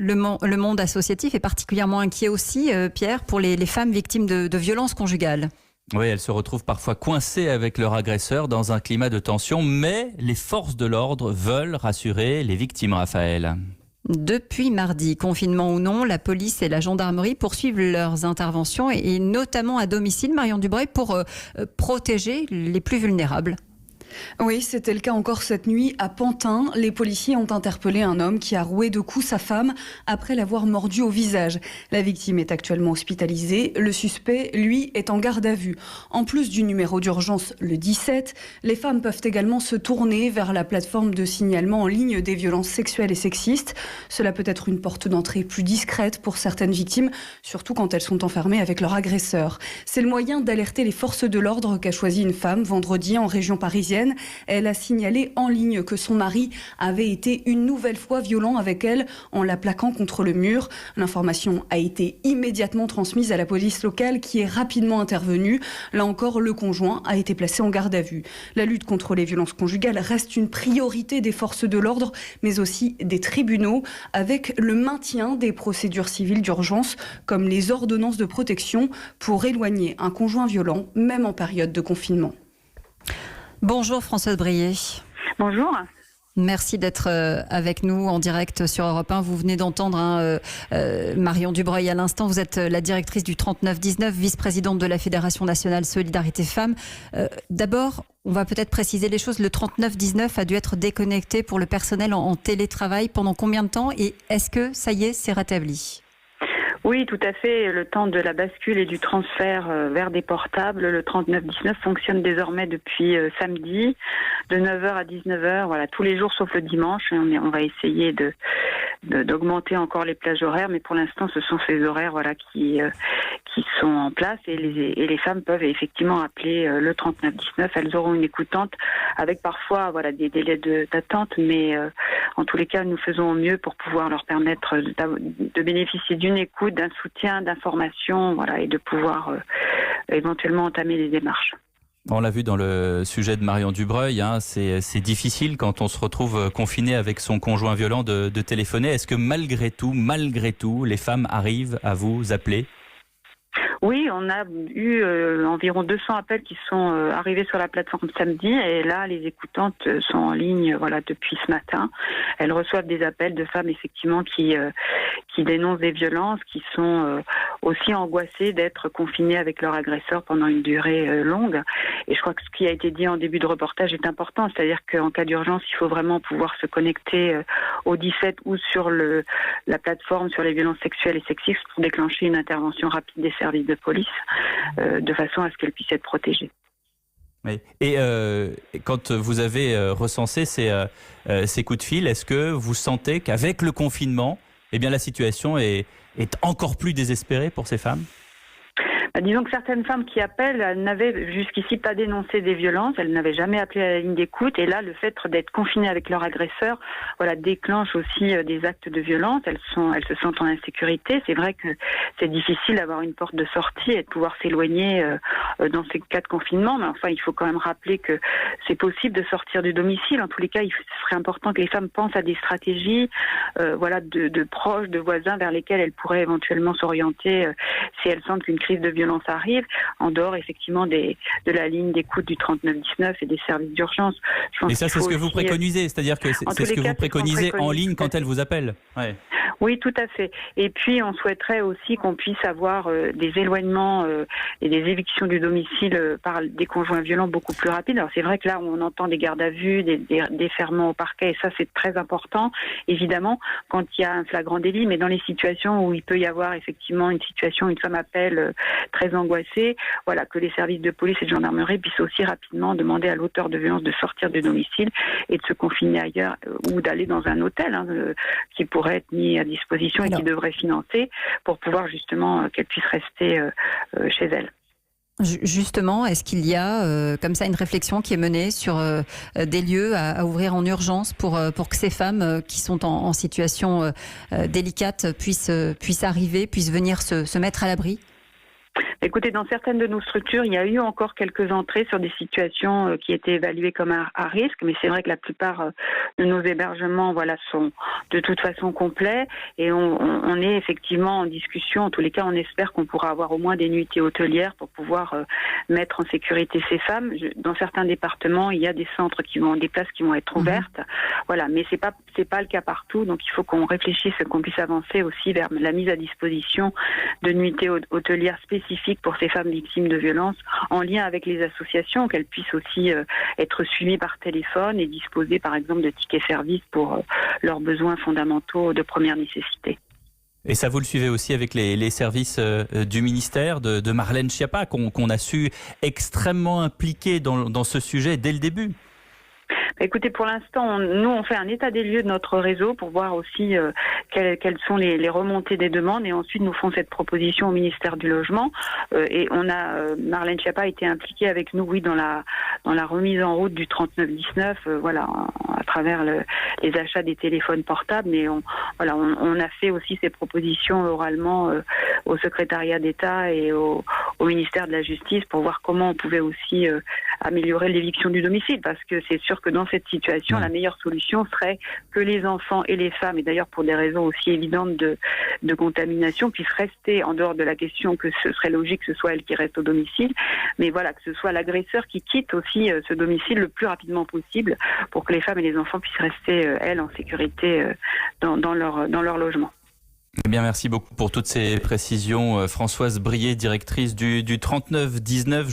Le monde associatif est particulièrement inquiet aussi, Pierre, pour les femmes victimes de violences conjugales. Oui, elles se retrouvent parfois coincées avec leur agresseur dans un climat de tension, mais les forces de l'ordre veulent rassurer les victimes, Raphaël. Depuis mardi, confinement ou non, la police et la gendarmerie poursuivent leurs interventions et notamment à domicile, Marion Dubreuil, pour protéger les plus vulnérables. Oui, c'était le cas encore cette nuit à Pantin. Les policiers ont interpellé un homme qui a roué de coups sa femme après l'avoir mordu au visage. La victime est actuellement hospitalisée. Le suspect, lui, est en garde à vue. En plus du numéro d'urgence, le 17, les femmes peuvent également se tourner vers la plateforme de signalement en ligne des violences sexuelles et sexistes. Cela peut être une porte d'entrée plus discrète pour certaines victimes, surtout quand elles sont enfermées avec leur agresseur. C'est le moyen d'alerter les forces de l'ordre qu'a choisi une femme vendredi en région parisienne. Elle a signalé en ligne que son mari avait été une nouvelle fois violent avec elle en la plaquant contre le mur. L'information a été immédiatement transmise à la police locale qui est rapidement intervenue. Là encore, le conjoint a été placé en garde à vue. La lutte contre les violences conjugales reste une priorité des forces de l'ordre, mais aussi des tribunaux, avec le maintien des procédures civiles d'urgence, comme les ordonnances de protection, pour éloigner un conjoint violent, même en période de confinement. Bonjour Françoise Brié. Bonjour. Merci d'être avec nous en direct sur Europe 1. Vous venez d'entendre Marion Dubreuil à l'instant. Vous êtes la directrice du 3919, vice-présidente de la Fédération nationale Solidarité Femmes. D'abord, on va peut-être préciser les choses. Le 3919 a dû être déconnecté pour le personnel en télétravail pendant combien de temps? Et est-ce que ça y est, c'est rétabli? Oui, tout à fait. Le temps de la bascule et du transfert vers des portables, le 3919 fonctionne désormais depuis samedi, de 9h à 19h, voilà, tous les jours sauf le dimanche. Et on va essayer d'augmenter encore les plages horaires, mais pour l'instant, ce sont ces horaires, voilà, qui sont en place et les femmes peuvent effectivement appeler le 3919. Elles auront une écoutante avec parfois, voilà, des délais d'attente, mais en tous les cas, nous faisons au mieux pour pouvoir leur permettre de bénéficier d'une écoute, d'un soutien, d'informations, voilà, et de pouvoir éventuellement entamer les démarches. On l'a vu dans le sujet de Marion Dubreuil, hein, c'est difficile quand on se retrouve confiné avec son conjoint violent de téléphoner. Est-ce que malgré tout, les femmes arrivent à vous appeler ? Oui, on a eu environ 200 appels qui sont arrivés sur la plateforme samedi et là, les écoutantes sont en ligne, voilà, depuis ce matin. Elles reçoivent des appels de femmes effectivement qui dénoncent des violences, qui sont aussi angoissées d'être confinées avec leur agresseur pendant une durée longue. Et je crois que ce qui a été dit en début de reportage est important, c'est-à-dire qu'en cas d'urgence, il faut vraiment pouvoir se connecter au 17 ou sur la plateforme sur les violences sexuelles et sexistes pour déclencher une intervention rapide des services de police, de façon à ce qu'elles puissent être protégées. Oui. Et quand vous avez recensé ces coups de fil, est-ce que vous sentez qu'avec le confinement, eh bien, la situation est encore plus désespérée pour ces femmes ? Disons que certaines femmes qui appellent, elles n'avaient jusqu'ici pas dénoncé des violences, elles n'avaient jamais appelé à la ligne d'écoute, et là, le fait d'être confinées avec leur agresseur, voilà, déclenche aussi des actes de violence. Elles se sentent en insécurité. C'est vrai que c'est difficile d'avoir une porte de sortie et de pouvoir s'éloigner dans ces cas de confinement, mais enfin, il faut quand même rappeler que c'est possible de sortir du domicile. En tous les cas, il serait important que les femmes pensent à des stratégies, voilà, de proches, de voisins vers lesquels elles pourraient éventuellement s'orienter si elles sentent qu'une crise de violence arrive, en dehors effectivement de la ligne d'écoute du 3919 et des services d'urgence. Et ça, c'est ce que vous préconisez, c'est-à-dire que c'est ce que vous préconisez en ligne quand elles vous appellent. Ouais. Oui, tout à fait. Et puis, on souhaiterait aussi qu'on puisse avoir des éloignements et des évictions du domicile par des conjoints violents beaucoup plus rapides. Alors, c'est vrai que là, on entend des gardes à vue, des déferments au parquet, et ça, c'est très important, évidemment, quand il y a un flagrant délit. Mais dans les situations où il peut y avoir effectivement une femme appelle très angoissée, voilà, que les services de police et de gendarmerie puissent aussi rapidement demander à l'auteur de violence de sortir du domicile et de se confiner ailleurs ou d'aller dans un hôtel qui pourrait être mis à disposition et qui devrait financer pour pouvoir justement qu'elle puisse rester chez elle. Justement, est-ce qu'il y a comme ça une réflexion qui est menée sur des lieux à ouvrir en urgence pour que ces femmes qui sont en situation délicate puissent arriver, puissent venir se mettre à l'abri ? Écoutez, dans certaines de nos structures, il y a eu encore quelques entrées sur des situations qui étaient évaluées comme à risque, mais c'est vrai que la plupart de nos hébergements, sont de toute façon complets, et on est effectivement en discussion. En tous les cas, on espère qu'on pourra avoir au moins des nuitées hôtelières pour pouvoir mettre en sécurité ces femmes. Dans certains départements, il y a des des places qui vont être ouvertes. Voilà, mais c'est pas le cas partout, donc il faut qu'on réfléchisse et qu'on puisse avancer aussi vers la mise à disposition de nuitées hôtelières spécifiques pour ces femmes victimes de violences, en lien avec les associations, qu'elles puissent aussi être suivies par téléphone et disposer par exemple de tickets services pour leurs besoins fondamentaux de première nécessité. Et ça, vous le suivez aussi avec les services du ministère de Marlène Schiappa, qu'on a su extrêmement impliquer dans ce sujet dès le début. Écoutez, pour l'instant, nous, on fait un état des lieux de notre réseau pour voir aussi quelles sont les remontées des demandes, et ensuite nous font cette proposition au ministère du Logement. Et Marlène Schiappa a été impliquée avec nous, dans la remise en route du 3919, à travers les achats des téléphones portables. Mais on a fait aussi ces propositions oralement au secrétariat d'État et au ministère de la Justice pour voir comment on pouvait aussi améliorer l'éviction du domicile, parce que c'est sûr que dans cette situation, la meilleure solution serait que les enfants et les femmes, et d'ailleurs pour des raisons aussi évidentes de contamination, puissent rester en dehors de la question, que ce serait logique que ce soit elle qui reste au domicile, mais voilà, que ce soit l'agresseur qui quitte aussi ce domicile le plus rapidement possible pour que les femmes et les enfants puissent rester, elles, en sécurité dans leur logement. Eh bien, merci beaucoup pour toutes ces précisions. Françoise Brié, directrice du 3919.